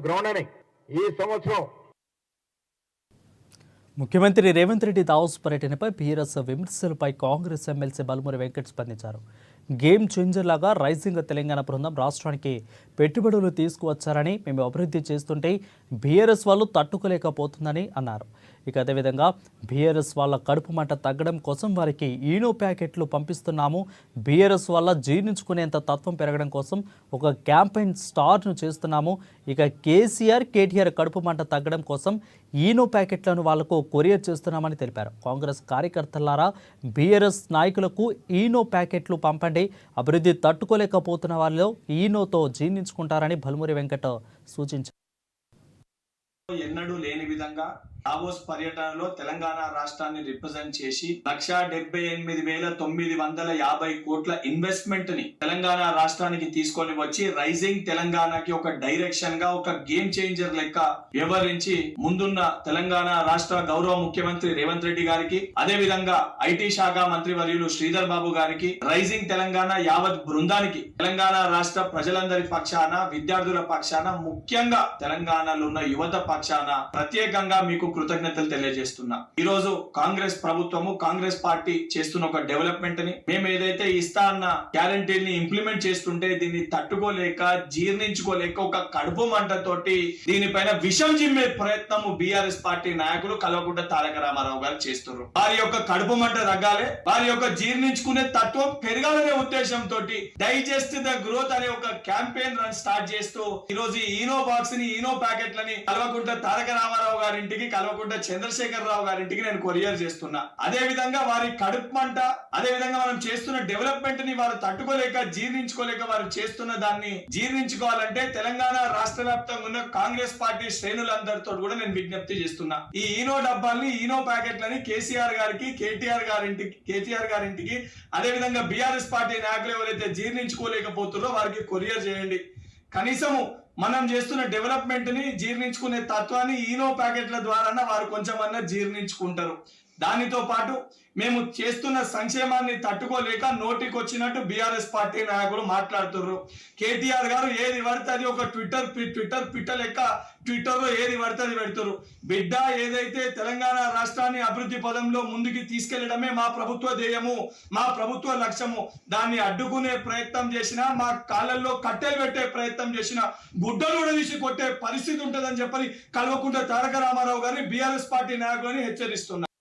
Ground అని ఈ సంవత్సరం ముఖ్యమంత్రి రేవంత్ రెడ్డి దావోస్ పర్యటనపై బీఆర్ఎస్ విమర్శలపై కాంగ్రెస్ ఎమ్మెల్సీ బల్మూరి వెంకట్ స్పందించారు. గేమ్ చేంజర్ లాగా రైజింగ్ తెలంగాణ బృందం రాష్ట్రానికి పెట్టుబడులు తీసుకువచ్చారని, మేము అభివృద్ధి చేస్తుంటే బీఆర్ఎస్ వాళ్ళు తట్టుకోలేకపోతుందని అన్నారు. ఇక అదేవిధంగా బీఆర్ఎస్ వాళ్ళ కడుపు మంట తగ్గడం కోసం వారికి ఈనో ప్యాకెట్లు పంపిస్తున్నాము. బీఆర్ఎస్ వల్ల జీర్ణించుకునేంత తత్వం పెరగడం కోసం ఒక క్యాంపెయిన్ స్టార్ట్ను చేస్తున్నాము. ఇక కేటీఆర్ కడుపు మంట తగ్గడం కోసం ఈనో ప్యాకెట్లను వాళ్లకు కొరియర్ చేస్తున్నామని తెలిపారు. కాంగ్రెస్ కార్యకర్తలారా బీఆర్ఎస్ నాయకులకు ఈనో ప్యాకెట్లు పంపండి, అభివృద్ధి తట్టుకోలేకపోతున్న వారిలో ఈనోతో జీర్ణించుకుంటారని బల్మూరి వెంకట సూచించారు. ఎన్నడూ లేని విధంగా దావోస్ పర్యటనలో తెలంగాణ రాష్ట్రాన్ని రిప్రజెంట్ చేసి 1,78,950 కోట్ల ఇన్వెస్ట్మెంట్ ని తెలంగాణ రాష్ట్రానికి తీసుకొని వచ్చి రైజింగ్ తెలంగాణకి ఒక డైరెక్షన్ గా ఒక గేమ్ చేంజర్ లెక్క వ్యవహరించి ముందున్న తెలంగాణ రాష్ట్ర గౌరవ ముఖ్యమంత్రి రేవంత్ రెడ్డి గారికి, అదే విధంగా ఐటీ శాఖ మంత్రి వర్యులు శ్రీధర్ బాబు గారికి, రైజింగ్ తెలంగాణ యావత్ బృందానికి, తెలంగాణ రాష్ట్ర ప్రజలందరి పక్షాన, విద్యార్థుల పక్షాన, ముఖ్యంగా తెలంగాణలో ఉన్న యువత పక్షాన ప్రత్యేకంగా మీకు కృతజ్ఞతలు తెలియజేస్తున్నా. ఈ రోజు కాంగ్రెస్ ప్రభుత్వము, కాంగ్రెస్ పార్టీ చేస్తున్న ఒక డెవలప్మెంట్ ని, మేము ఏదైతే ఇస్తా అన్న గ్యారంటీని ఇంప్లిమెంట్ చేస్తుంటే దీన్ని తట్టుకోలేక, జీర్ణించుకోలేక ఒక కడుపు మంటతోటి దీనిపైన విషం జిమ్మే ప్రయత్నము బీఆర్ఎస్ పార్టీ నాయకులు కల్వకుంట్ల తారక రామారావు గారు చేస్తున్నారు. వారి యొక్క కడుపు మంట తగ్గాలి, వారి యొక్క జీర్ణించుకునే తత్వం పెరగాలనే ఉద్దేశంతో డైజెస్ట్ ద గ్రోత్ అనే ఒక క్యాంపెయిన్ రన్ స్టార్ట్ చేస్తూ ఈ రోజు ఈనో బాక్స్ ని, ఈనో ప్యాకెట్లని కల్వకుంట్ల తారక రామారావు గారింటికి, కల్వకుంట్ల చంద్రశేఖర్ రావు గారింటికి నేను కొరియర్ చేస్తున్నా. అదే విధంగా వారి కడుపు మంట, అదే విధంగా మనం చేస్తున్న డెవలప్మెంట్ ని వారు తట్టుకోలేక, జీర్ణించుకోలేక వారు చేస్తున్న దాన్ని జీర్ణించుకోవాలంటే తెలంగాణ రాష్ట్ర వ్యాప్తంగా ఉన్న కాంగ్రెస్ పార్టీ శ్రేణులందరితో కూడా నేను విజ్ఞప్తి చేస్తున్నా. ఈ ఈనో డబ్బాల్ని, ఈనో ప్యాకెట్లని కేసీఆర్ గారికి, కేటీఆర్ గారింటికి, అదే విధంగా బీఆర్ఎస్ పార్టీ నాయకులు ఎవరైతే జీర్ణించుకోలేకపోతున్నారో వారికి కొరియర్ చేయండి. కనీసము మనం చేస్తున్న డెవలప్మెంట్ ని, జీర్ణించుకునే తత్వాన్ని ఈనో ప్యాకెట్ల ద్వారా వారు కొంచెమన్నా జీర్ణించుకుంటారు. దానితో పాటు మేము చేస్తున్న సంక్షేమాన్ని తట్టుకోలేక నోటికి వచ్చినట్టు బీఆర్ఎస్ పార్టీ నాయకులు మాట్లాడుతున్నారు. కేటీఆర్ గారు ఏది పడితే అది ఒక ట్విట్టర్ పిట్ట లెక్క ట్విట్టర్లో ఏది పడితే అది పెడుతున్నారు. బిడ్డ, ఏదైతే తెలంగాణ రాష్ట్రాన్ని అభివృద్ధి పదంలో ముందుకు తీసుకెళ్లడమే మా ప్రభుత్వ ధ్యేయము, మా ప్రభుత్వ లక్ష్యము. దాన్ని అడ్డుకునే ప్రయత్నం చేసినా, మా కాళ్ళల్లో కట్టెలు పెట్టే ప్రయత్నం చేసినా గుడ్డలు కూడా తీసి కొట్టే పరిస్థితి ఉంటుందని చెప్పని కల్వకుంట్ల తారక రామారావు గారిని, బీఆర్ఎస్ పార్టీ నాయకులని హెచ్చరిస్తున్నారు.